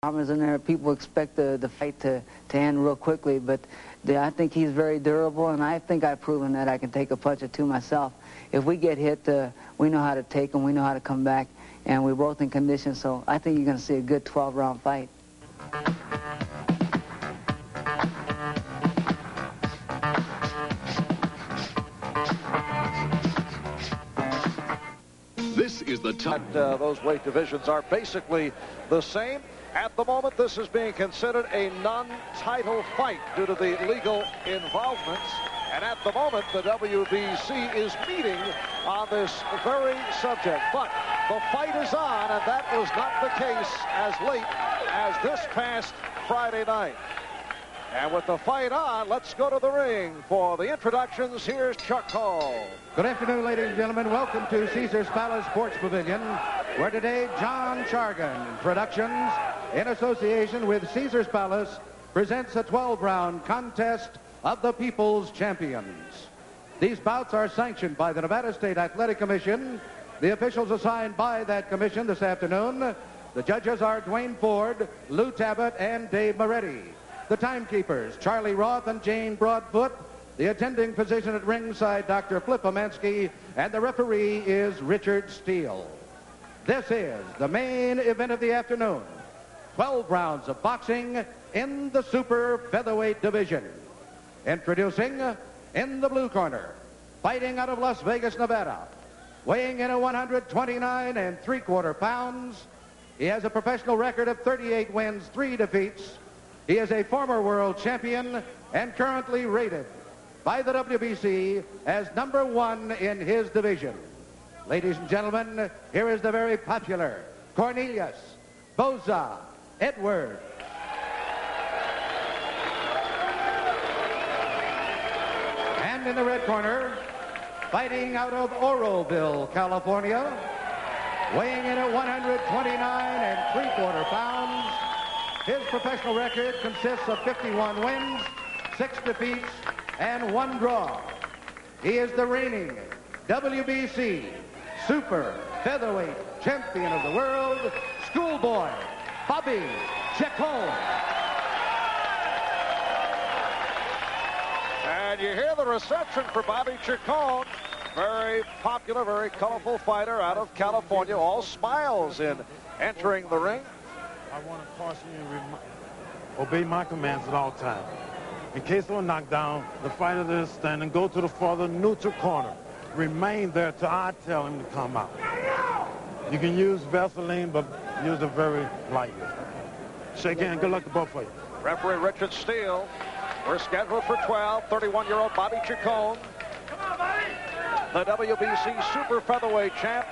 Farmers in there, people expect the fight to end real quickly, but I think he's very durable, and I think I've proven that I can take a punch or two myself. If we get hit, we know how to take them, we know how to come back, and we're both in condition, so I think you're going to see a good 12-round fight. This is the top. Those weight divisions are basically the same. At the moment, this is being considered a non-title fight due to the legal involvements. And at the moment, the WBC is meeting on this very subject. But the fight is on, and that was not the case as late as this past Friday night. And with the fight on, let's go to the ring for the introductions. Here's Chacon. Good afternoon, ladies and gentlemen. Welcome to Caesar's Palace Sports Pavilion, where today John Chacon Productions, in association with Caesar's Palace, presents a 12-round contest of the People's Champions. These bouts are sanctioned by the Nevada State Athletic Commission. The officials assigned by that commission this afternoon. The judges are Dwayne Ford, Lou Tabbitt, and Dave Moretti. The timekeepers, Charlie Roth and Jane Broadfoot. The attending physician at ringside, Dr. Flip Amansky, and the referee is Richard Steele. This is the main event of the afternoon. 12 rounds of boxing in the super featherweight division. Introducing, in the blue corner, fighting out of Las Vegas, Nevada, weighing in at 129 3/4 pounds. He has a professional record of 38 wins, 3 defeats. He is a former world champion and currently rated by the WBC as #1 in his division. Ladies and gentlemen, here is the very popular Cornelius Boza Edwards. And in the red corner, fighting out of Oroville, California, weighing in at 129 3/4 pounds. His professional record consists of 51 wins, 6 defeats, and 1 draw. He is the reigning WBC Super Featherweight Champion of the World, Schoolboy Bobby Chacon. And you hear the reception for Bobby Chacon. Very popular, very colorful fighter out of California. All smiles in entering the ring. I want to caution you and obey my commands at all times. In case of a knockdown, the fighter that is standing, go to the farther neutral corner. Remain there till I tell him to come out. You can use Vaseline, but use it very lightly. Shake hand. Good luck to both of you. Referee Richard Steele. We're scheduled for 12. 31-year-old Bobby Chacon, the WBC Super Featherweight champ.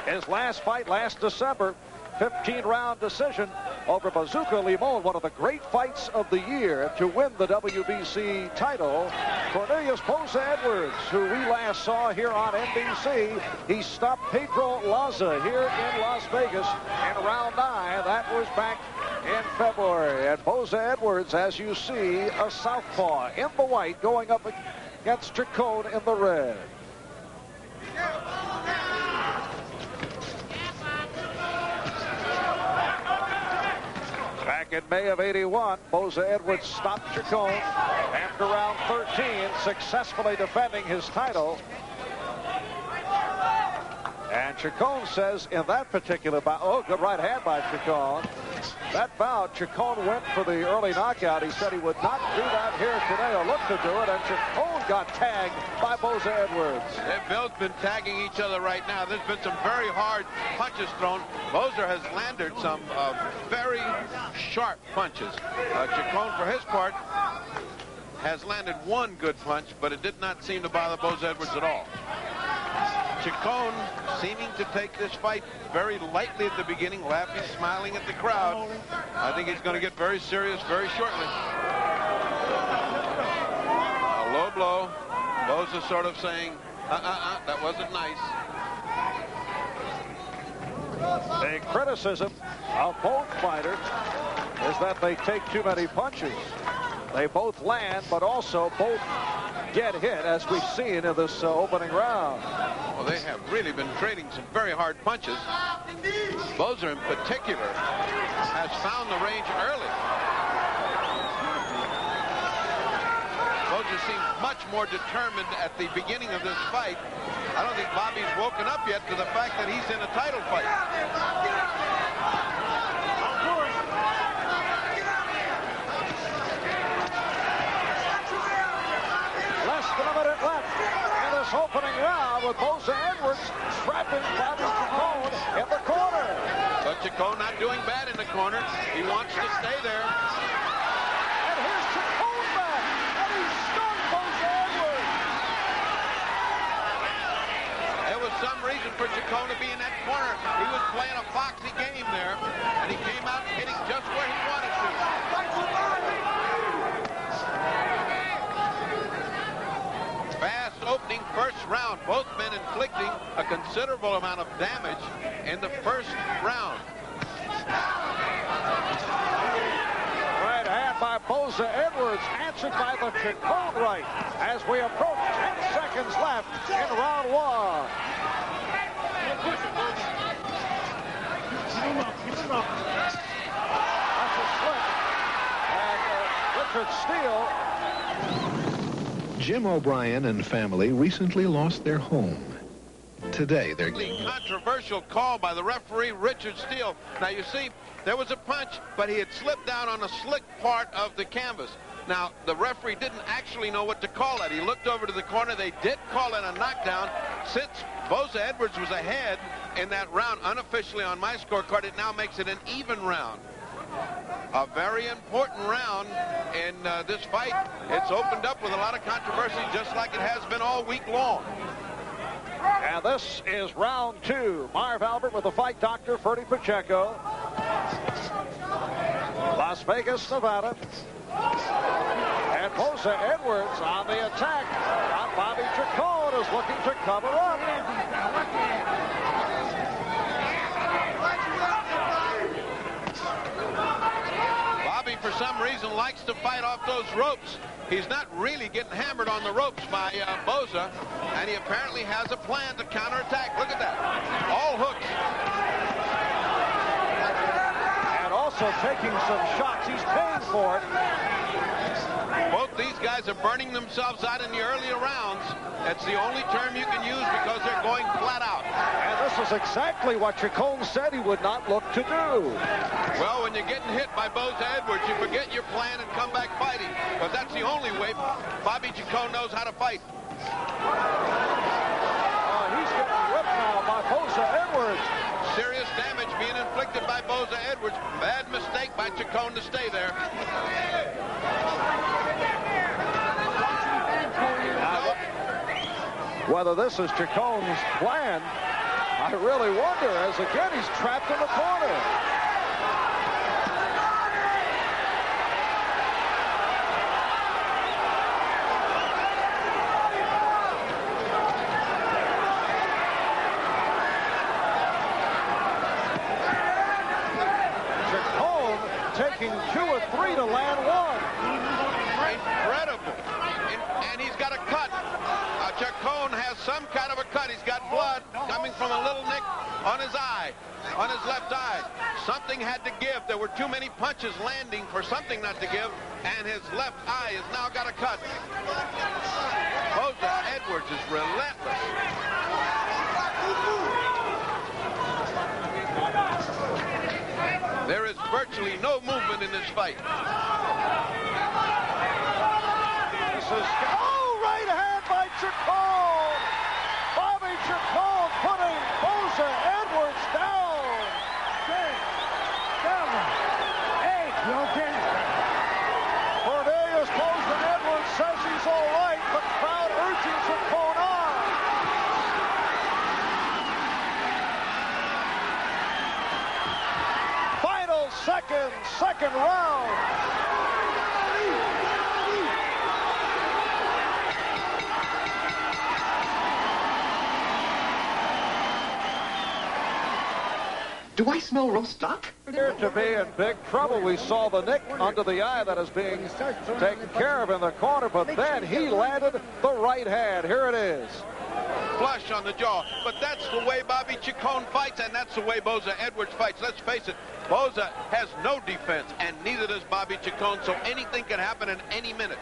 His last fight last December, 15-round decision over Bazooka Limon, one of the great fights of the year to win the WBC title. Cornelius Boza Edwards, who we last saw here on NBC, he stopped Pedro Laza here in Las Vegas in round 9. That was back in February. And Boza Edwards, as you see, a southpaw in the white, going up against Chacon in the red. Back in May of '81, Boza Edwards stopped Chacon after round 13, successfully defending his title. And Chacon says in that particular bout, oh, good right hand by Chacon. That bout, Chacon went for the early knockout. He said he would not do that here today, or look to do it, and Chacon got tagged by Boza Edwards. They've both been tagging each other right now. There's been some very hard punches thrown. Boza has landed some very sharp punches. Chacon, for his part, has landed 1 good punch, but it did not seem to bother Boza Edwards at all. Chacon seeming to take this fight very lightly at the beginning, laughing, smiling at the crowd. I think he's going to get very serious very shortly. A low blow. Boza sort of saying, that wasn't nice. The criticism of both fighters is that they take too many punches. They both land, but also both get hit, as we've seen in this opening round. Well, they have really been trading some very hard punches. Boza in particular has found the range early. Boza seems much more determined at the beginning of this fight. I don't think Bobby's woken up yet to the fact that he's in a title fight. Less than a minute left in this opening round with Boza Edwards trapping Bobby Chacon in the corner. But Chacon not doing bad in the corner. He wants to stay there. And here's Chacon back, and he stung Boza Edwards. There was some reason for Chacon to be in that corner. He was playing a foxy game there, and he came out hitting just where he wanted to. Fast opening first round. Both men inflicting a considerable amount of damage in the first round. Right hand by Boza Edwards, answered by the Chacon right as we approach 10 seconds left in round one. That's a slip. And Richard Steele. Jim O'Brien and family recently lost their home. Today, they're... The controversial call by the referee, Richard Steele. Now, you see, there was a punch, but he had slipped down on a slick part of the canvas. Now, the referee didn't actually know what to call it. He looked over to the corner. They did call it a knockdown. Since Boza Edwards was ahead in that round, unofficially on my scorecard, it now makes it an even round. A very important round in this fight. It's opened up with a lot of controversy, just like it has been all week long. And this is round two. Marv Albert with the fight doctor, Ferdy Pacheco. Las Vegas, Nevada. And Boza Edwards on the attack. Now Bobby Chacon is looking to cover up. Bobby, for some reason, likes to fight off those ropes. He's not really getting hammered on the ropes by Boza, and he apparently has a plan to counterattack. Look at that. All hooks. And also taking some shots. He's paying for it. Both these guys are burning themselves out in the earlier rounds. That's the only term you can use because they're going flat out. And this is exactly what Chacon said he would not look to do. Well, when you're getting hit by Boza Edwards, you forget your plan and come back fighting. Because that's the only way Bobby Chacon knows how to fight. He's getting whipped now by Boza Edwards. Serious damage being inflicted by Boza Edwards. Bad mistake by Chacon to stay there. Whether this is Chacon's plan, I really wonder, as again he's trapped in the corner. Chacon taking 2 or 3 to land 1. Incredible. And he's got a cut. Chacon has some kind of a cut. He's got blood coming from a little nick on his eye, on his left eye. Something had to give. There were too many punches landing for something not to give, and his left eye has now got a cut. Boza Edwards is relentless. There is virtually no movement in this fight. This is... Oh, right hand by Chacon! Bobby Chacon putting Boza Edwards down! 6, 7, 8, you okay? Cornelius Boza Edwards says he's all right, but crowd urging Chacon on. Final second round. Do I smell roast duck? Appeared to be in big trouble. We saw the nick under the eye that is being taken care of in the corner, but then he landed the right hand. Here it is. flush on the jaw. But that's the way Bobby Chacon fights, and that's the way Boza Edwards fights. Let's face it, Boza has no defense, and neither does Bobby Chacon, so anything can happen in any minute.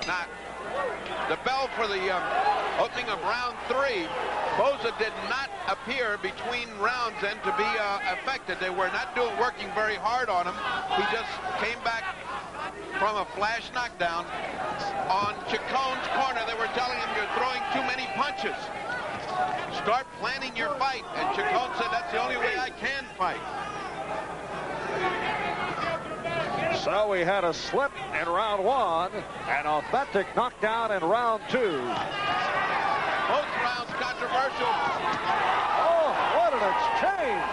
Now, the bell for the opening of round 3, Boza did not appear between rounds then to be affected. They were not working very hard on him. He just came back from a flash knockdown. On Chacon's corner, they were telling him, you're throwing too many punches. Start planning your fight. And Chacon said, that's the only way I can fight. So we had a slip in round 1, an authentic knockdown in round 2. Both rounds controversial. Oh, what an exchange.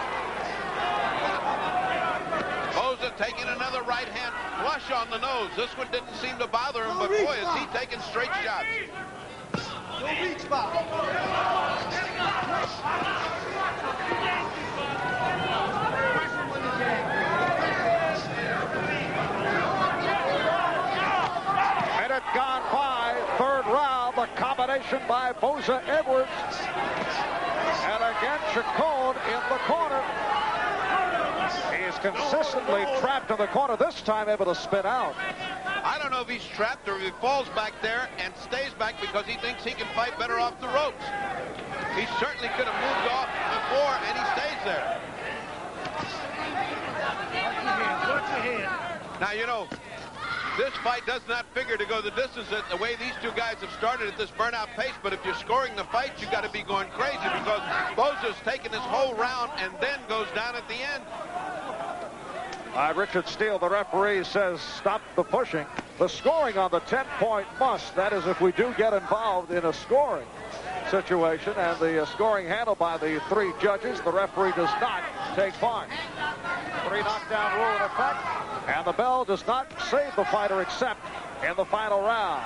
Boza taking another right hand flush on the nose. This one didn't seem to bother him, but boy, is he taking straight shots. Minute gone by, 3rd round, the combination by Boza Edwards. And again, Chacon in the corner. He's consistently trapped in the corner, this time able to spin out. I don't know if he's trapped or if he falls back there and stays back because he thinks he can fight better off the ropes. He certainly could have moved off before, and he stays there. Now, you know, this fight does not figure to go the distance the way these two guys have started at this burnout pace, but if you're scoring the fight, you got to be going crazy because Boza's taking this whole round and then goes down at the end. Richard Steele, the referee, says stop the pushing. The scoring on the 10-point must. That is if we do get involved in a scoring situation, and the scoring handled by the 3 judges. The referee does not take part. 3 knockdown rule in effect, and the bell does not save the fighter except in the final round.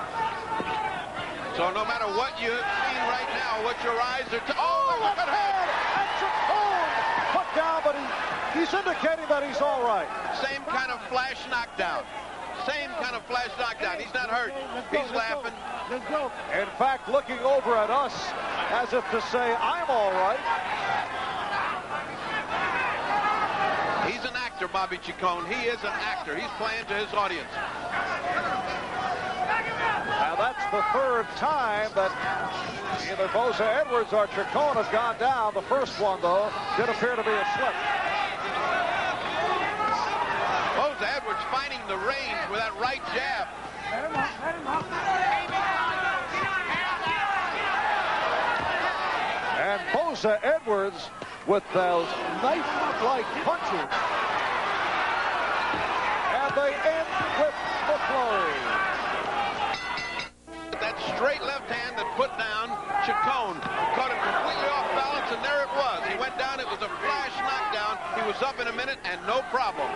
So no matter what you have seen right now, what your eyes are... Oh, look at him! And Chacon put down, but he's indicating that he's all right. Same kind of flash knockdown. Same kind of flash knockdown. He's not hurt. He's laughing. In fact, looking over at us as if to say, I'm all right. He's an actor, Bobby Chacon. He is an actor. He's playing to his audience. Now that's the 3rd time that either Boza Edwards or Chacon have gone down. The first one, though, did appear to be a slip. Boza Edwards finding the range with that right jab. And Boza Edwards with those knife-like punches. And they end with the close. That straight left hand that put down Chacon. Caught him completely off balance, and there it was. He went down. It was a flash knockdown. He was up in a minute, and no problem.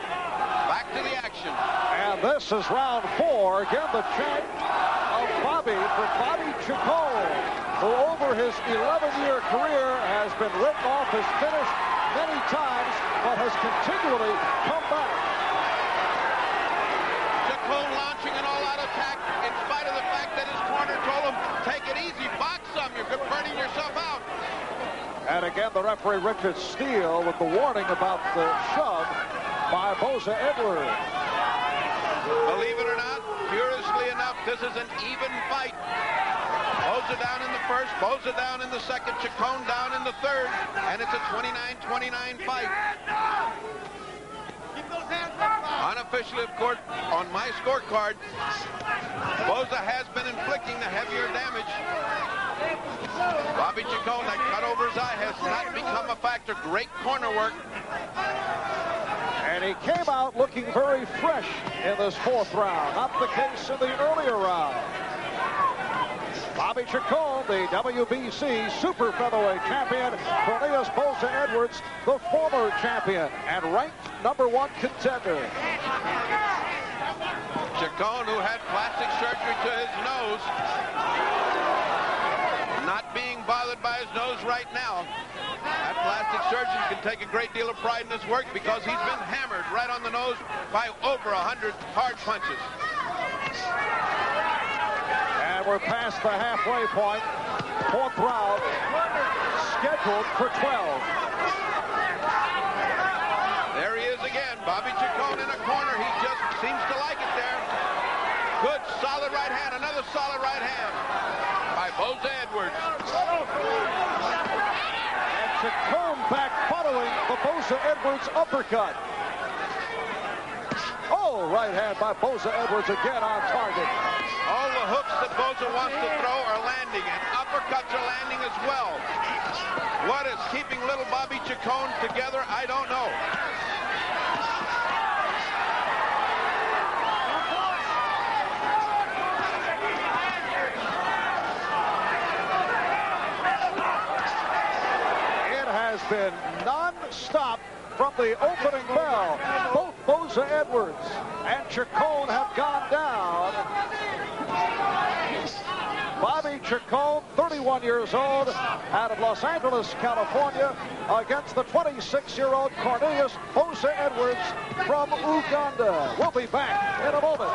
Back to the action. And this is round 4. Again, the chant of Bobby for Bobby Chacon, who over his 11-year career has been written off as finished many times, but has continually come back. Chacon launching an all-out attack in spite of the fact that his corner told him, take it easy, box some, you're burning yourself out. And again, the referee, Richard Steele, with the warning about the shove by Boza Edwards. Believe it or not, curiously enough, this is an even fight. Boza down in the first, Boza down in the second, Chacon down in the third, and it's a 29-29 fight. Unofficially, of course, on my scorecard, Boza has been inflicting the heavier damage. Bobby Chacon, that cut over his eye has not become a factor. Great corner work. And he came out looking very fresh in this 4th round. Not the case in the earlier round. Bobby Chacon, the WBC super featherweight champion. Cornelius Boza Edwards, the former champion and ranked #1 contender. Chacon, who had plastic surgery to his nose, not being bothered by his nose right now. That plastic surgeon can take a great deal of pride in his work because he's been hammered right on the nose by over 100 hard punches. And we're past the halfway point. 4th round scheduled for 12. There he is again. Bobby Chacon in a corner. He just seems to like it there. Good, solid right hand. Another solid right hand by Boza Edwards. And Chacon back following the Boza Edwards uppercut. Oh, right hand by Boza Edwards again on target. All the hooks that Boza wants to throw are landing, and uppercuts are landing as well. What is keeping little Bobby Chacon together, I don't know. It has been non-stop from the opening bell. Both Boza Edwards and Chacon have gone down. Bobby Chacon, 31 years old, out of Los Angeles, California, against the 26-year-old Cornelius Boza Edwards from Uganda. We'll be back in a moment.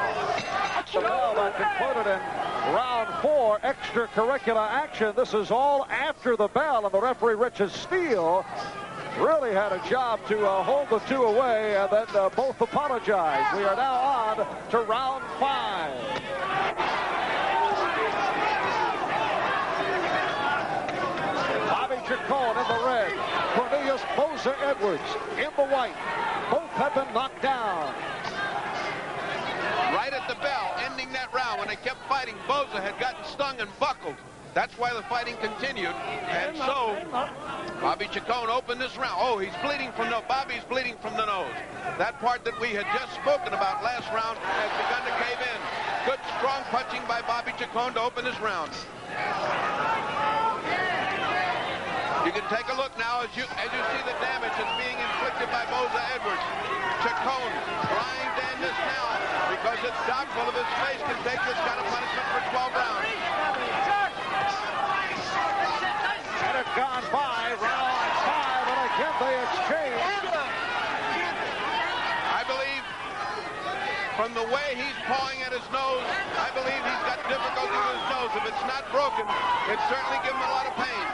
The bell that concluded in round 4, extracurricular action. This is all after the bell, and the referee, Richard Steele, really had a job to hold the two away, and then both apologized. We are now on to round 5. Bobby Chacon in the red, Cornelius Boza Edwards in the white. Both have been knocked down. Right at the bell, ending that round, when they kept fighting, Boza had gotten stung and buckled. That's why the fighting continued. And so, Bobby Chacon opened this round. Oh, he's bleeding from the, Bobby's bleeding from the nose. That part that we had just spoken about last round has begun to cave in. Good, strong punching by Bobby Chacon to open this round. You can take a look now as you see the damage that's being inflicted by Boza Edwards. Chacon trying to end this now because it's doubtful if his face can take this kind of punishment for 12 rounds. And it's gone by round 5, and again they exchange. I believe from the way he's pawing at his nose, I believe he's got difficulty with his nose. If it's not broken, it certainly gives him a lot of pain.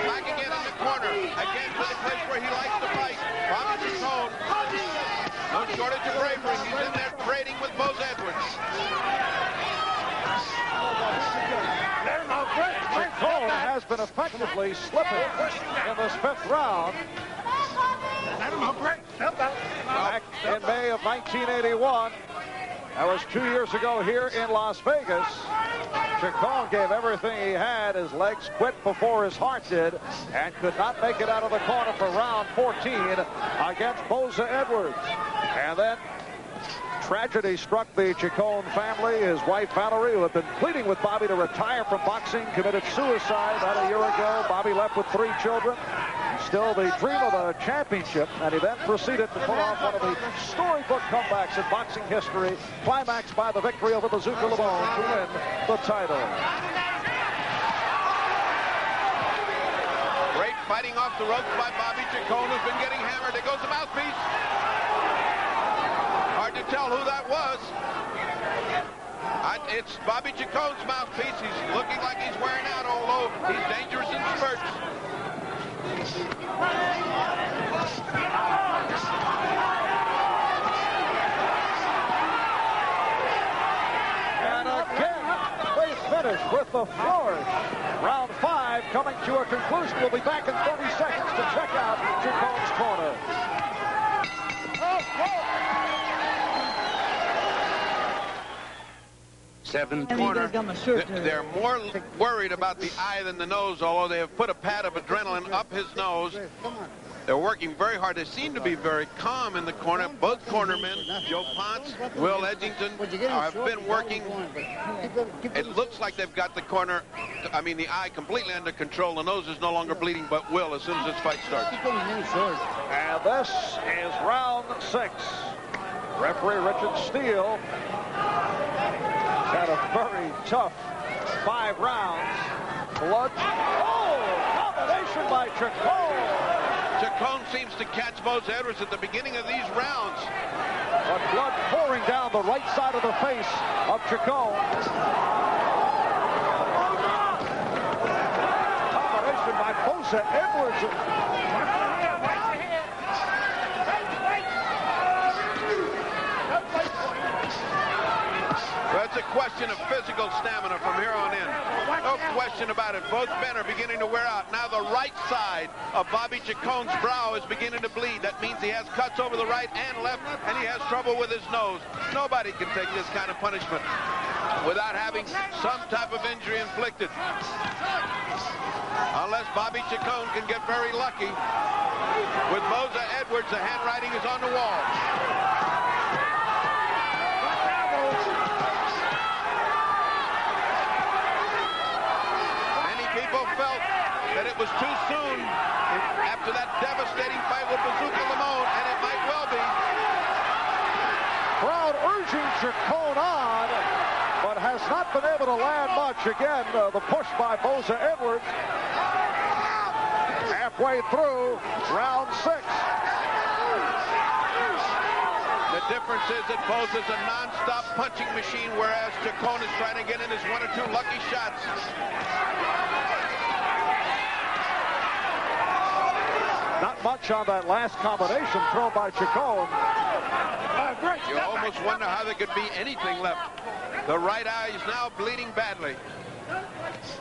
Back again in the corner, again to the place where he likes to fight. Bobby Chacon, no shortage of bravery. He's in there trading with Boza Edwards. Chacon has been effectively slipping in this 5th round. Back in May of 1981, that was 2 years ago here in Las Vegas. Chacon gave everything he had. His legs quit before his heart did, and could not make it out of the corner for round 14 against Boza Edwards. And then tragedy struck the Chacon family. His wife, Valerie, who had been pleading with Bobby to retire from boxing, committed suicide about a year ago. Bobby left with 3 children. Still the dream of a championship, and he then proceeded to pull off one of the storybook comebacks in boxing history, climaxed by the victory over Bazooka Lamone to win the title. Great fighting off the ropes by Bobby Chacon, who's been getting hammered. There goes the mouthpiece. Hard to tell who that was. It's Bobby Chacon's mouthpiece. He's looking like he's wearing out, although he's dangerous in spurts. And again, they finish with the flourish. Round 5 coming to a conclusion. We'll be back in 30 seconds to check out Chacon's corner. Seventh corner. They're more worried about the eye than the nose, although they have put a pad of adrenaline up his nose. They're working very hard. They seem to be very calm in the corner. Both cornermen, Joe Ponce, Will Edgington, have been working. It looks like they've got the corner, the eye completely under control. The nose is no longer bleeding, but will as soon as this fight starts. And this is round 6. Referee Richard Steele had a very tough 5 rounds. Blood. Oh, combination by Chacon. Chacon seems to catch Boza Edwards at the beginning of these rounds. But blood pouring down the right side of the face of Chacon. Boza Edwards. Well, it's a question of physical stamina from here on in. No question about it. Both men are beginning to wear out. Now the right side of Bobby Chacon's brow is beginning to bleed. That means he has cuts over the right and left, and he has trouble with his nose. Nobody can take this kind of punishment without having some type of injury inflicted. Unless Bobby Chacon can get very lucky. With Boza Edwards, the handwriting is on the wall. People felt that it was too soon after that devastating fight with Bazooka Limon, and it might well be. Crowd urging Chacon on, but has not been able to land much. Again, the push by Boza Edwards. Halfway through round 6. The difference is that Boza's a non-stop punching machine, whereas Chacon is trying to get in his 1 or 2 lucky shots. Not much on that last combination thrown by Chacon. You almost wonder how there could be anything left. The right eye is now bleeding badly.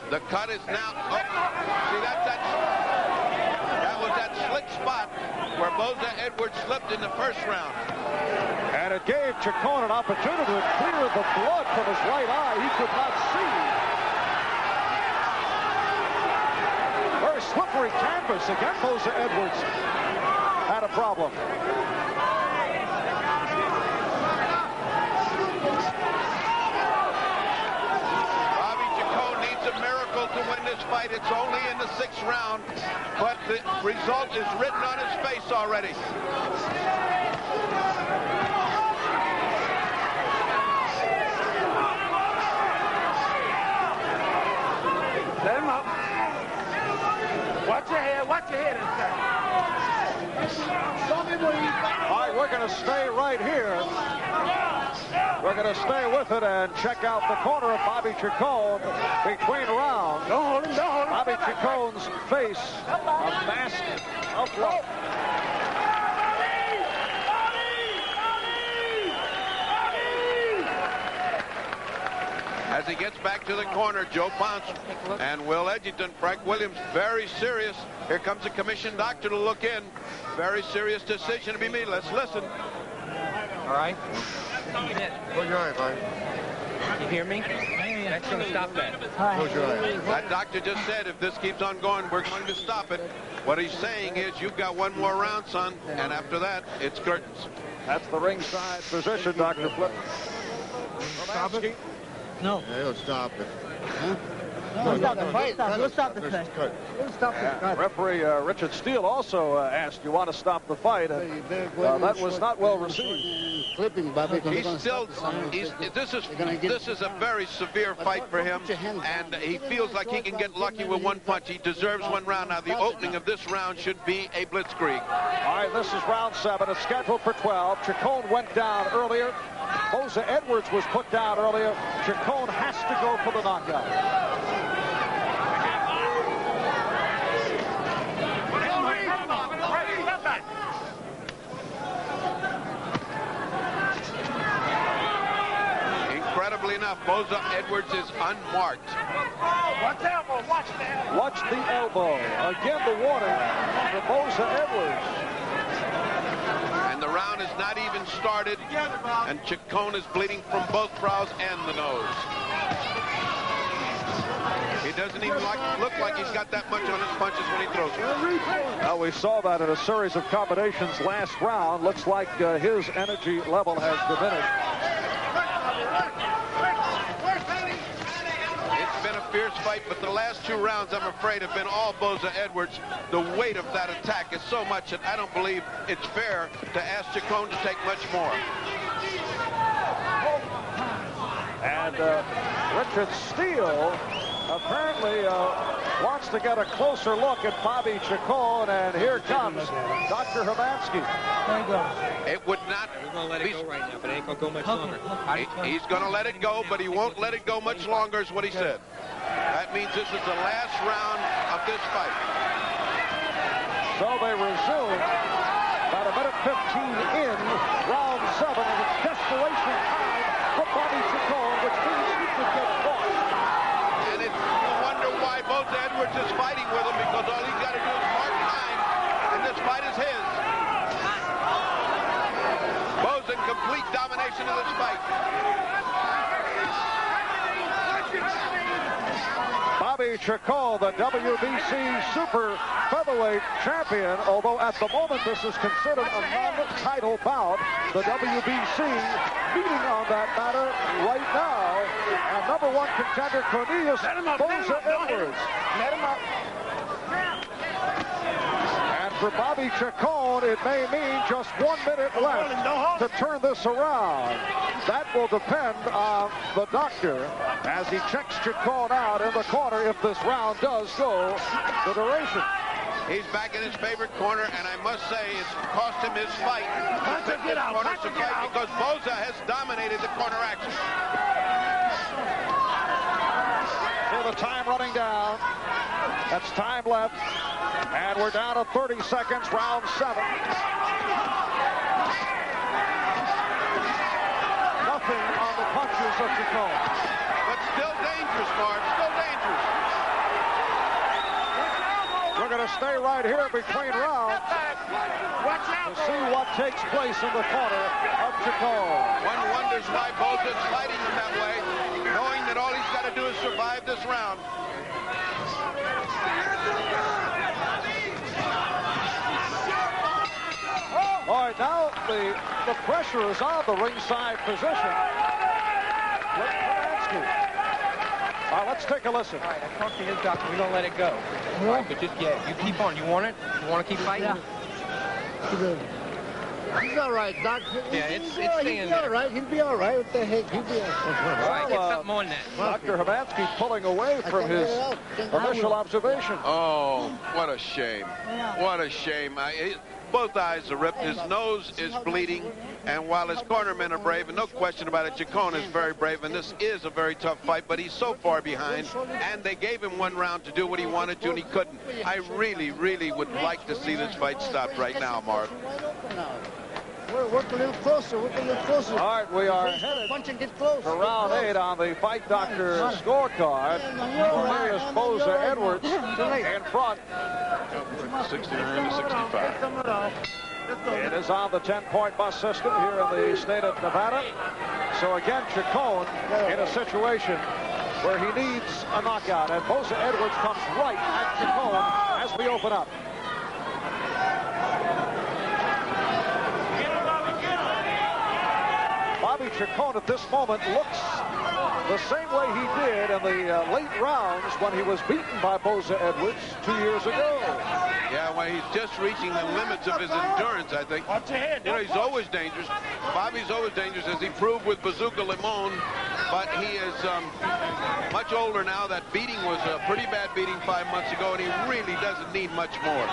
The cut is now... Oh, see, that was that slick spot where Boza Edwards slipped in the first round. And it gave Chacon an opportunity to clear the blood from his right eye. He could not see. Very slippery canvas. Again, Boza Edwards had a problem. Bobby Chacon needs a miracle to win this fight. It's only in the 6th round, but the result is written on his face already. Let him up. Watch your head inside. All right, we're going to stay right here. We're going to stay with it and check out the corner of Bobby Chacon between rounds. Don't hold him. Bobby Chacon's face, a mask of love. As he gets back to the corner, Joe Ponce and Will Edgerton, Frank Williams, very serious. Here comes the commission doctor to look in. Very serious decision to be made. Let's listen. All right. Close your eyes, buddy. You hear me? That's going to stop that. Close your eyes. That doctor just said if this keeps on going, we're going to stop it. What he's saying is you've got 1 more round, son, and after that, it's curtains. That's the ringside physician, Dr. Flip. Stop it. No. Yeah, he'll stop it. Huh? We'll stop the fight. We'll stop the fight. We'll stop the cut. Referee Richard Steele also asked, you want to stop the fight? And, that was not well received. Clipping, Bobby. He's still, this is a very severe fight for him, and he feels like he can get lucky with 1 punch. He deserves 1 round. Now, the opening of this round should be a blitzkrieg. All right, this is round 7. It's scheduled for 12. Chacon went down earlier. Boza Edwards was put down earlier. Chacon has to go for the knockout. Incredibly enough, Boza Edwards is unmarked. Watch elbow. Watch the elbow. Watch the elbow. Again, the warning for Boza Edwards. And the round is not even started, and Chacon is bleeding from both brows and the nose. He doesn't even look like he's got that much on his punches when he throws them. Now, we saw that in a series of combinations last round. Looks like his energy level has diminished. It's been a fierce fight, but the last 2 rounds, I'm afraid, have been all Boza Edwards. The weight of that attack is so much that I don't believe it's fair to ask Chacon to take much more. And Richard Steele apparently wants to get a closer look at Bobby Chacon, and here comes Dr. Hermansky. There you go. It would not We're going to let it go right now, but it ain't going to go much longer. He's going to let it go, but he won't let it go much longer, is what he said. That means this is the last round of this fight. So they resume about a minute 15 in round 7, and it's desperation time for Bobby Chacon, which means he could get caught. And it's no wonder why Boza Edwards is fighting with him, because all he's got to do is mark time, and this fight is his. Boza in complete domination of this fight. Bobby Chacon, the WBC Super Featherweight Champion, although at the moment this is considered a non-title bout, the WBC meeting on that matter right now. And number 1 contender Cornelius Boza Edwards. Let him up. And for Bobby Chacon, it may mean just 1 minute left to turn this around. That will depend on the doctor as he checks Chacon out in the corner if this round does go the duration. He's back in his favorite corner, and I must say it's cost him his fight. Because Boza has dominated the corner action. Feel the time running down. That's time left. And we're down to 30 seconds, round 7. Nothing on the punches of Chacon. But still dangerous, Mark. Still dangerous. We're going to stay right here between rounds to see what takes place in the corner of Chacon. One wonders why Boza's fighting him that way, knowing that all he's got to do is survive this round. All right, now the pressure is on the ringside position. All right, let's take a listen. All right, I talked to his doctor. We don't let it go. All right, but just, you keep on. You want it? You want to keep fighting? Yeah. He's all right, Doc. Yeah, it's staying He'll be all right. He'll be all right. What the heck? He'll be all right. All right, get something on that. Dr. Havansky pulling away from his initial observation. Oh, what a shame. What a shame. Both eyes are ripped. His nose is bleeding. And while his cornermen are brave, and no question about it, Chacon is very brave, and this is a very tough fight, but he's so far behind, and they gave him 1 round to do what he wanted to, and he couldn't. I really, really would like to see this fight stopped right now, Mark. Work a little closer. Work a little closer. All right, we are headed Punch and get close. for round 8 on the Fight Doctor scorecard. Cornelius Boza Edwards in front. 69 to 65. It is on the 10-point bus system here in the state of Nevada. So again, Chacon in a situation where he needs a knockout. And Boza Edwards comes right at Chacon as we open up. Bobby Chacon at this moment looks the same way he did in the late rounds when he was beaten by Boza Edwards 2 years ago. Yeah, well, he's just reaching the limits of his endurance, I think. You know, he's always dangerous. Bobby's always dangerous, as he proved with Bazooka Limon. But he is much older now. That beating was a pretty bad beating 5 months ago, and he really doesn't need much more.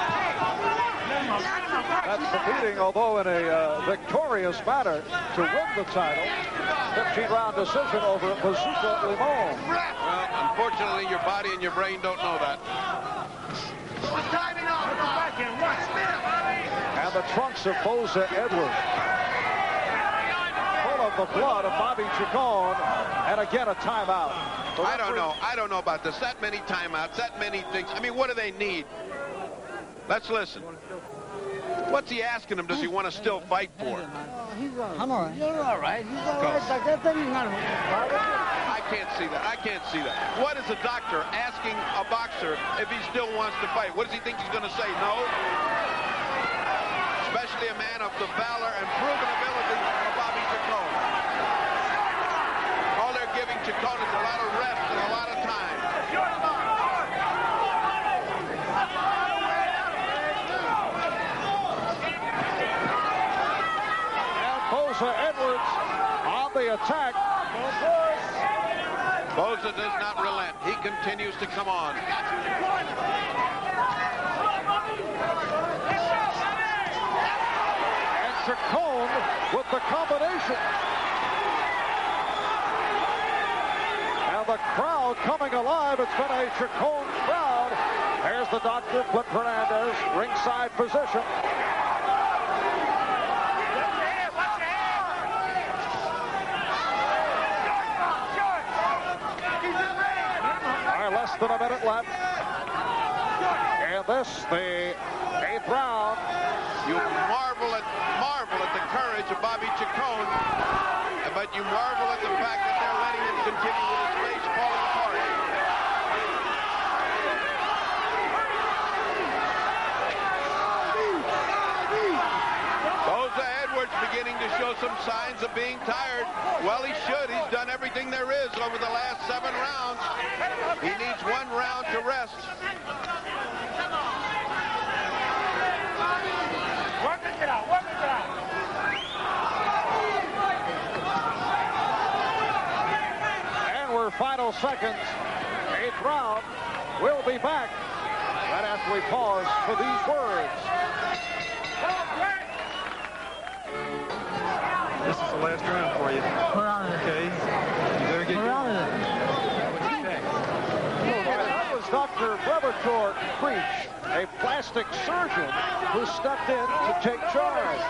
That's the beating, although in a victorious manner to win the title. 15-round decision over Bazooka Limon. Well, unfortunately, your body and your brain don't know that. And the trunks of Boza Edwards. Full of the blood of Bobby Chacon. And again, a timeout. I don't know about this. That many timeouts, that many things. I mean, what do they need? Let's listen. What's he asking him? Does he want to still fight for? I'm all right. You're all right. He's all right. Like that thing is not. I can't see that. I can't see that. What is a doctor asking a boxer if he still wants to fight? What does he think he's going to say? No? Especially a man of the valor and proven ability of Bobby Chacon. All they're giving Chacon is a lot of rest and a lot of time. Boza Edwards on the attack. Boza does not relent. He continues to come on. And Chacon with the combination. And the crowd coming alive. It's been a Chacon crowd There's the doctor, Clint Hernandez, ringside position. All right, less than a minute left. And this, the 8th round. You marvel at the courage of Bobby Chacon, but you marvel at the fact that they're letting him continue with his face falling apart. Boza Edwards beginning to show some signs of being tired. Well, he should. He's done everything there is over the last 7 rounds. He needs 1 round to rest. And we're final seconds. 8th round. We'll be back right after we pause for these words. This is the last round for you. Okay. You better get going. That was Dr. Brebator Creech, a plastic surgeon who stepped in to take charge.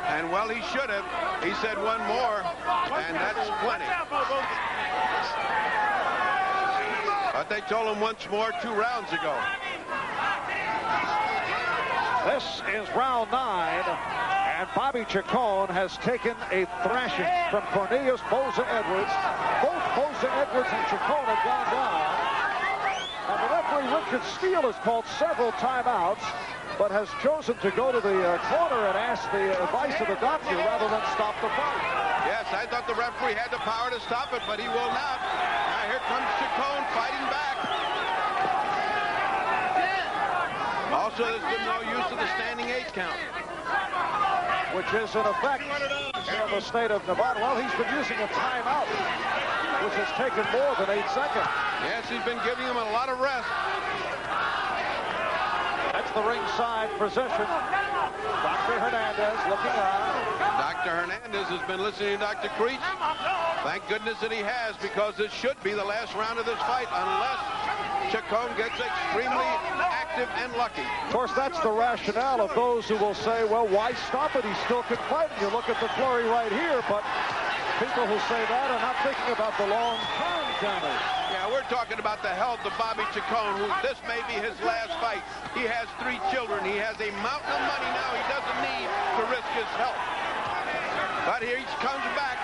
And well, he should have. He said 1 more, and that's plenty. But they told him once more 2 rounds ago. This is round 9, and Bobby Chacon has taken a thrashing from Cornelius Boza Edwards. Both Boza Edwards and Chacon have gone down. And the referee, Richard Steele, has called several timeouts, but has chosen to go to the corner and ask the advice of the doctor rather than stop the fight. Yes, I thought the referee had the power to stop it, but he will not. Now here comes Chacon fighting back. Also, there's been no use of the standing 8 count. Which is in effect here in the state of Nevada. Well, he's been using a timeout, which has taken more than 8 seconds. Yes, he's been giving him a lot of rest. That's the ringside position. Dr. Hernandez looking on. Dr. Hernandez has been listening to Dr. Creech. Thank goodness that he has, because it should be the last round of this fight, unless Chacon gets extremely active and lucky. Of course, that's the rationale of those who will say, well, why stop it? He still can fight. You look at the flurry right here, but people who say that are not thinking about the long-term damage. Yeah, we're talking about the health of Bobby Chacon, who this may be his last fight. He has 3 children. He has a mountain of money now. He doesn't need to risk his health. But here he comes back.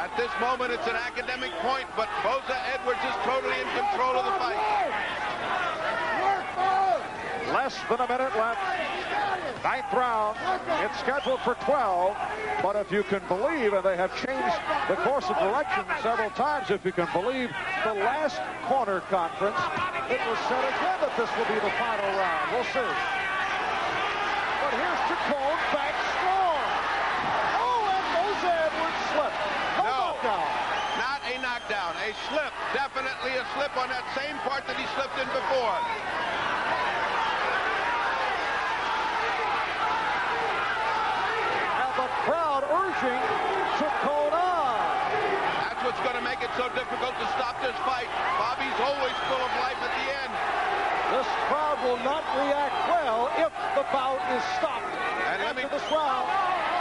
At this moment, it's an academic point, but Boza Edwards is totally in control of the fight. Less than a minute left. 9th round. It's scheduled for 12, but if you can believe, and they have changed the course of direction several times, if you can believe the last corner conference, it was said again that this will be the final round. We'll see. But here's Chacon back strong. Oh, and Boza Edwards slipped. No, not a knockdown. A slip. Definitely a slip on that same part that he slipped in before. Crowd urging Chacon on. That's what's going to make it so difficult to stop this fight. Bobby's always full of life at the end. This crowd will not react well if the bout is stopped. And after this round,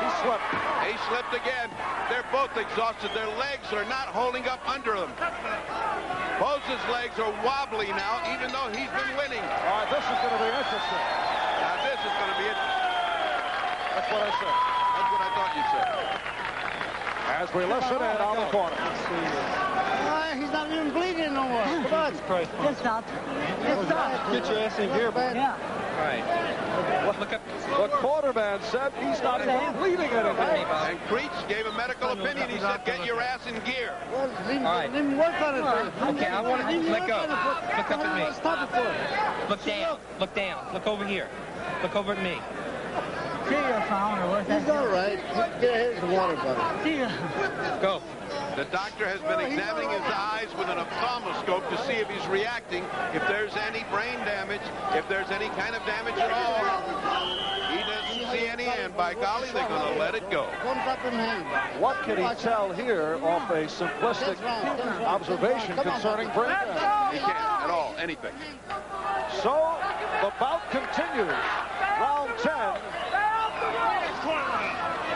he slipped. He slipped again. They're both exhausted. Their legs are not holding up under them. Boza's legs are wobbly now, even though he's been winning. All right, this is going to be interesting. Now this is going to be interesting. That's what I said. That's what I thought you said. As we listen in on the corner. He's not even bleeding no more. Come on. Just stop. Just stop. Get your ass in here, man. Yeah. Right. Look up. The cornerman said he's not even bleeding anything. And Creech gave a medical opinion. He said, get your ass in gear. Well, right. let him work on it. Okay, I want to let go. Look up at me. Stop it for. Look down. Look down. Look over here. Look over at me. See your founder. What's that? He's all right. Get his water bottle. See ya. Go. The doctor has been examining his eyes with an ophthalmoscope to see if he's reacting, if there's any brain damage, if there's any kind of damage at all. He doesn't see any, and and by golly, they're going to let it go. What can he tell here off a simplistic observation concerning brain damage? He can't at all, anything. So the bout continues. Round 10.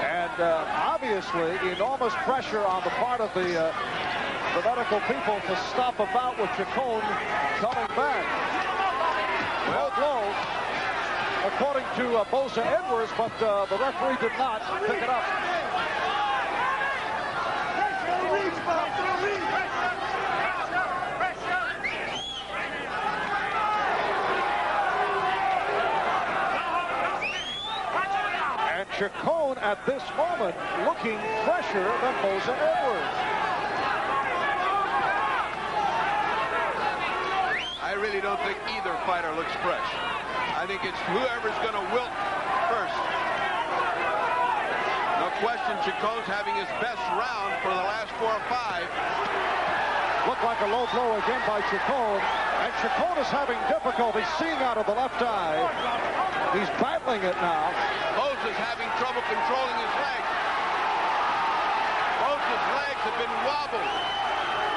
And obviously enormous pressure on the part of the medical people to stop a bout with Chacon coming back. Low blow, according to Boza Edwards, but the referee did not pick it up. And Chacon at this moment looking fresher than Boza Edwards. I really don't think either fighter looks fresh. I think it's whoever's going to wilt first. No question, Chacon's having his best round for the last 4 or 5. Looked like a low blow again by Chacon, and Chacon is having difficulty seeing out of the left eye. He's battling it now. Boza's having trouble controlling his legs. Boza's legs have been wobbled.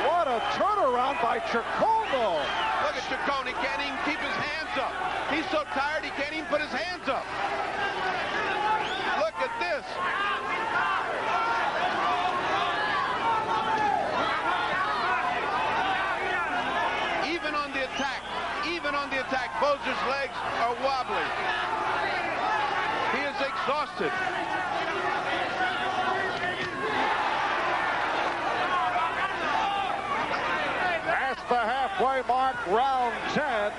What a turnaround by Chacon, though. Look at Chacon, he can't even keep his hands up. He's so tired he can't even put his hands up. Look at this. Even on the attack, Boza's legs are wobbly. He is exhausted. At the halfway mark, round 10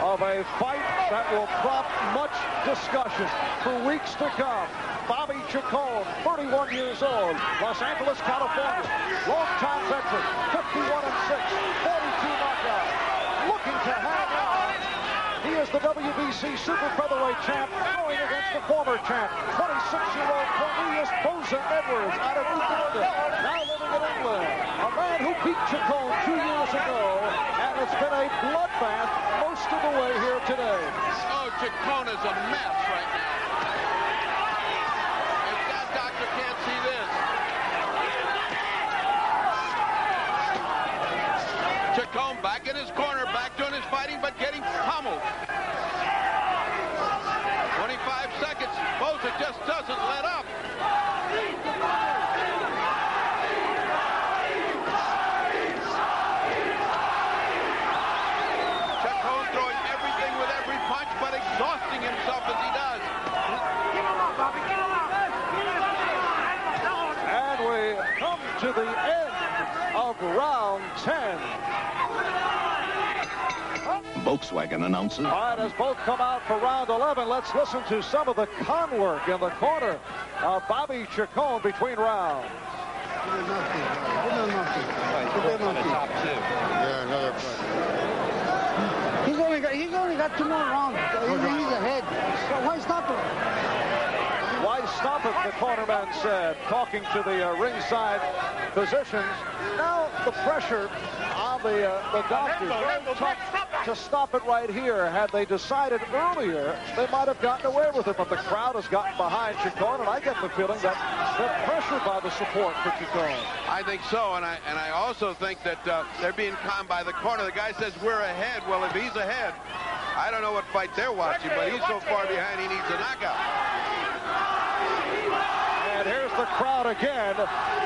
of a fight that will prompt much discussion for weeks to come. Bobby Chacon, 31 years old, Los Angeles, California, longtime veteran, 51-6, 42 knockouts, looking to hang on. He is the WBC Super Featherweight champ, going against the former champ, 26-year-old Cornelius Boza Edwards out of Uganda, now living in England. A man who beat Chacon 2 years ago, and it's been a bloodbath most of the way here today. Oh, Chacon is a mess right now. If that doctor can't see this. Chacon back in his corner, back doing his fighting, but getting pummeled. 25 seconds. Boza just doesn't let up. Chacon throwing everything with every punch, but exhausting himself as he does. And we come to the end of round 10. Volkswagen announces. All right, as both come out for round 11, let's listen to some of the con work in the corner of Bobby Chacon between rounds. Yeah, another fight. He's only got 2 more rounds. He's ahead. So why stop him? Why stop it, the cornerman said, talking to the ringside physicians. Now the pressure on the doctors. Very tough to stop it right here. Had they decided earlier, they might have gotten away with it, but the crowd has gotten behind Chacon, and I get the feeling that they're pressured by the support for Chacon. I think so, and I also think that they're being calmed by the corner. The guy says we're ahead. Well, if he's ahead, I don't know what fight they're watching, but he's so far behind he needs a knockout. And here's the crowd again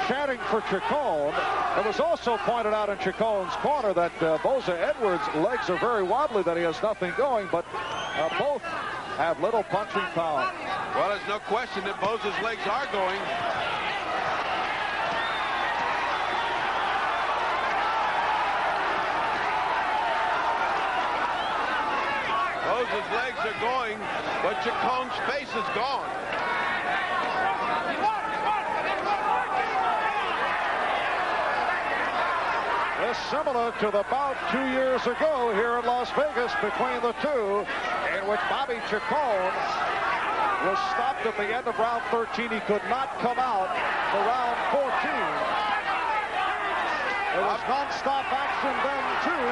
chanting for Chacon. It was also pointed out in Chacon's corner that Boza Edwards' legs are very wobbly, that he has nothing going, but both have little punching power. Well, there's no question that Boza's legs are going. Boza's legs are going, but Chacon's face is gone. It's similar to the bout 2 years ago here in Las Vegas between the two, in which Bobby Chacon was stopped at the end of round 13. He could not come out for round 14. It was non-stop action then, too.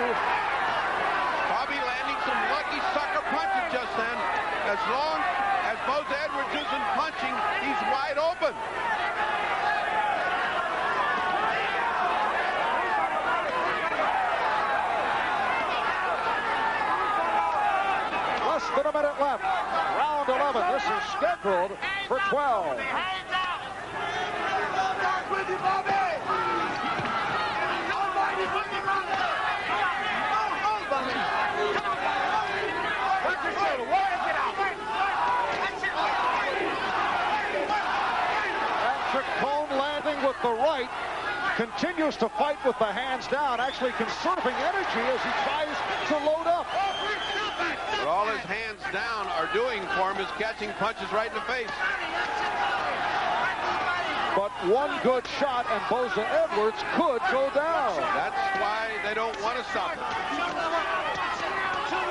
Bobby landing some lucky sucker punches just then. As long as Boza Edwards isn't punching, watching. He's wide open. Less than a minute left. Round 11. This is scheduled for 12. And Chacon landing with the right. Continues to fight with the hands down, actually conserving energy as he tries to load up. But all his hands down are doing for him is catching punches right in the face. But one good shot and Boza Edwards could go down. That's why they don't want to stop him.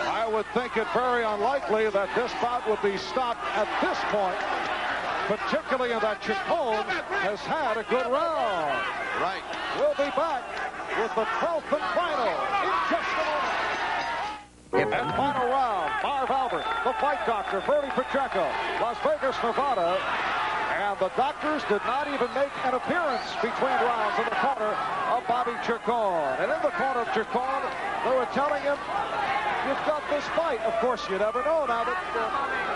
I would think it very unlikely that this bout would be stopped at this point, particularly in that Chacon has had a good round. Right. We'll be back with the 12th and final in just a moment. And final round, Marv Albert, the fight doctor, Bernie Pacheco, Las Vegas, Nevada. And the doctors did not even make an appearance between rounds in the corner of Bobby Chacon. And in the corner of Chacon, they were telling him, you've got this fight. Of course, you never know now that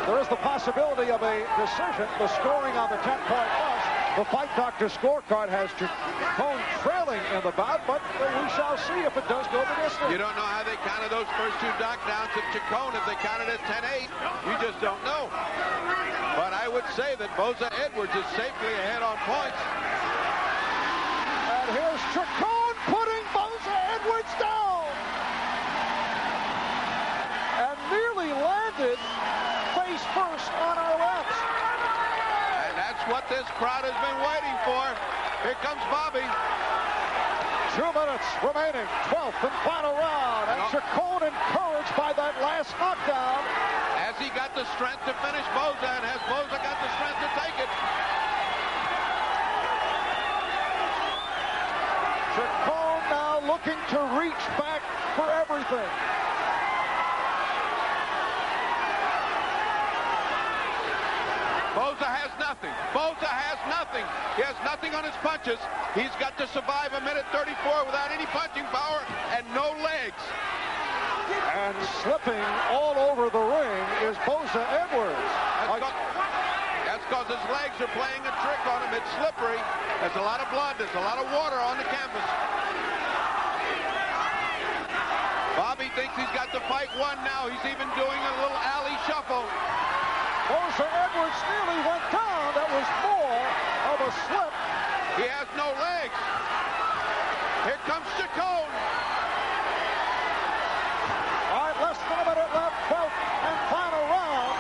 there is the possibility of a decision, the scoring on the 10-point loss. The fight doctor scorecard has Chacon trailing in the bout, but we shall see if it does go the distance. You don't know how they counted those first two knockdowns of Chacon. If they counted as 10-8, you just don't know. But I would say that Boza Edwards is safely ahead on points. And here's Chacon putting Boza Edwards down. And nearly landed face first on our left. And that's what this crowd has been waiting for. Here comes Bobby. 2 minutes remaining, 12th and final round. And Chacon encouraged by that last knockdown. Has he got the strength to finish Boza, and has Boza got the strength to take it? Chacon now looking to reach back for everything. Boza has nothing. Boza has nothing. He has nothing on his punches. He's got to survive a minute 34 without any punching power and no legs. And slipping all over the ring is Boza Edwards. That's because his legs are playing a trick on him. It's slippery. There's a lot of blood. There's a lot of water on the canvas. Bobby thinks he's got the fight won now. He's even doing a little alley shuffle. Boza Edwards nearly went down. That was more of a slip. He has no legs. Here comes Chacon. All right, less than a minute left. 12th and final round.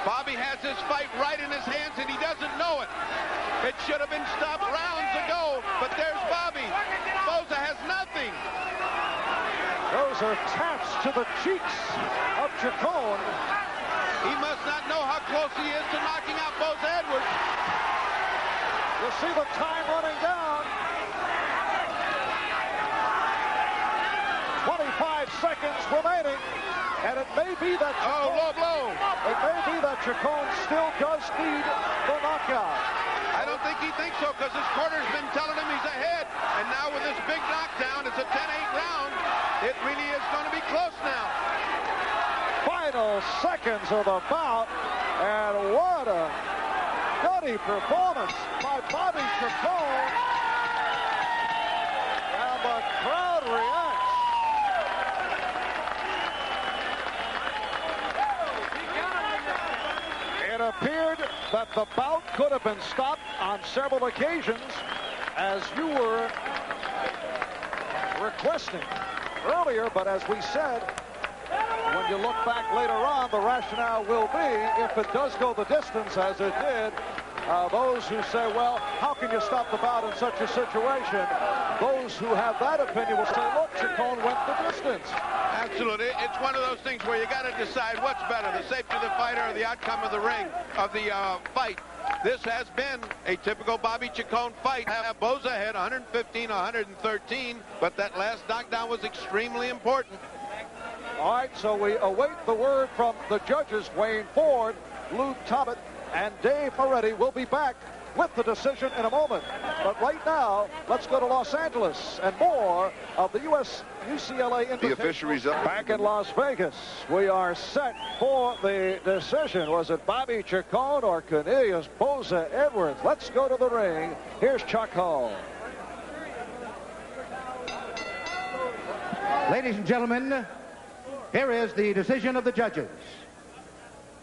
Bobby has this fight right in his hands, and he doesn't know it. It should have been stopped rounds ago, but there's Bobby. Boza has nothing. Those are taps to the cheeks of Chacon. He must not know how close he is to knocking out Boza Edwards. You'll see the time running down. 25 seconds remaining. And it may be that Chacon, low blow. It may be that Chacon still does need the knockout. I don't think he thinks so, because his corner's been telling him he's ahead. And now with this big knockdown, it's a 10-8 round. It really is going to be close now. Final seconds of the bout. And what a gutty performance by Bobby Chacon. And the crowd reacts. It appeared that the bout could have been stopped on several occasions, as you were requesting earlier, but as we said, when you look back later on, the rationale will be, if it does go the distance as it did, those who say, well, how can you stop the bout in such a situation? Those who have that opinion will say, look, Chacon went the distance. Absolutely. It's one of those things where you got to decide what's better, the safety of the fighter or the outcome of the ring, of the fight. This has been a typical Bobby Chacon fight. Boza had 115, 113, but that last knockdown was extremely important. All right, so we await the word from the judges, Wayne Ford, Lou Tobbett, and Dave Moretti. Will be back with the decision in a moment. But right now, let's go to Los Angeles and more of the UCLA Invitational. The official result. Back in Las Vegas, we are set for the decision. Was it Bobby Chacon or Cornelius Boza Edwards? Let's go to the ring. Here's Chacon. Ladies and gentlemen, here is the decision of the judges.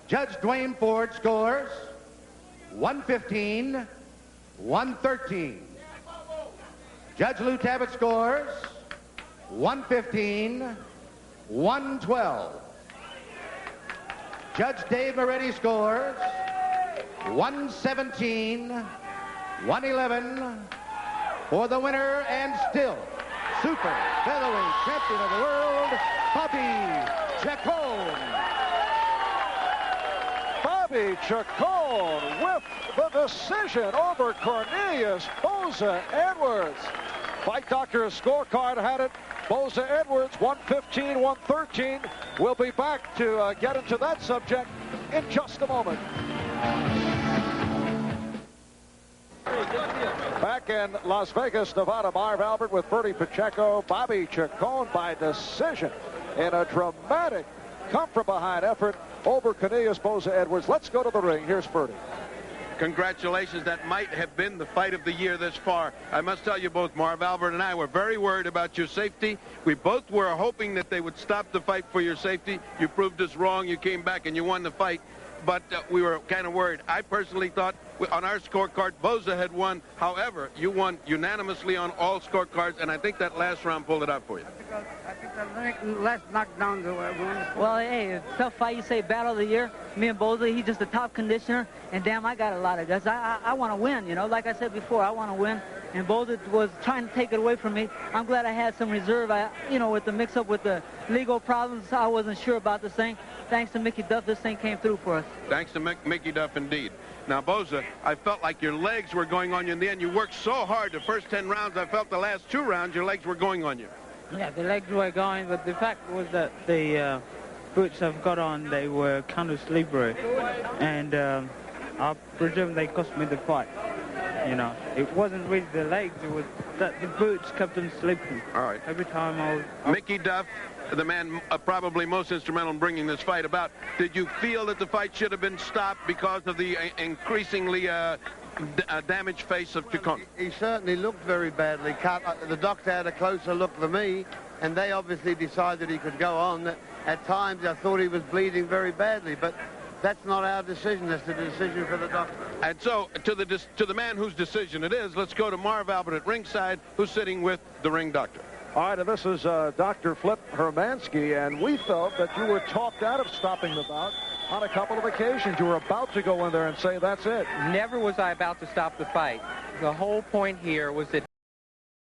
Judge Dwayne Ford scores 115, 113. Judge Lou Tobbett scores 115, 112. Judge Dave Moretti scores 117, 111 for the winner and still super featherweight champion of the world, Bobby Chacon. Bobby Chacon with the decision over Cornelius Boza Edwards. Fight Doctor's scorecard had it. Boza Edwards 115, 113. We'll be back to get into that subject in just a moment. Back in Las Vegas, Nevada, Marv Albert with Bertie Pacheco. Bobby Chacon by decision in a dramatic come-from-behind effort over Cornelius Boza Edwards. Let's go to the ring. Here's Bertie. Congratulations. That might have been the fight of the year this far. I must tell you both, Marv Albert and I were very worried about your safety. We both were hoping that they would stop the fight for your safety. You proved us wrong. You came back and you won the fight. But we were kind of worried. I personally thought on our scorecard, Boza had won. However, you won unanimously on all scorecards, and I think that last round pulled it out for you. I think that last knockdown won. Well, hey, tough fight. You say battle of the year. Me and Boza, he's just a top conditioner, and damn, I got a lot of guts. I want to win, you know. Like I said before, I want to win, and Boza was trying to take it away from me. I'm glad I had some reserve. You know, with the mix-up with the legal problems, I wasn't sure about this thing. Thanks to Mickey Duff, this thing came through for us. Thanks to Mickey Duff, indeed. Now, Boza, I felt like your legs were going on you in the end. You worked so hard the first 10 rounds. I felt the last 2 rounds, your legs were going on you. Yeah, the legs were going, but the fact was that the boots I've got on, they were kind of slippery. And I presume they cost me the fight. You know, it wasn't really the legs, it was that the boots kept them slipping. All right. Every time I was... Mickey Duff, the man probably most instrumental in bringing this fight about. Did you feel that the fight should have been stopped because of the increasingly damaged face of Chacon? He certainly looked very badly cut. The doctor had a closer look than me, and they obviously decided he could go on. At times I thought he was bleeding very badly, but that's not our decision. That's the decision for the doctor. And so, to the man whose decision it is, let's go to Marv Albert at ringside, who's sitting with the ring doctor. All right, and this is Dr. Flip Hermansky, and we felt that you were talked out of stopping the bout on a couple of occasions. You were about to go in there and say, that's it. Never was I about to stop the fight. The whole point here was that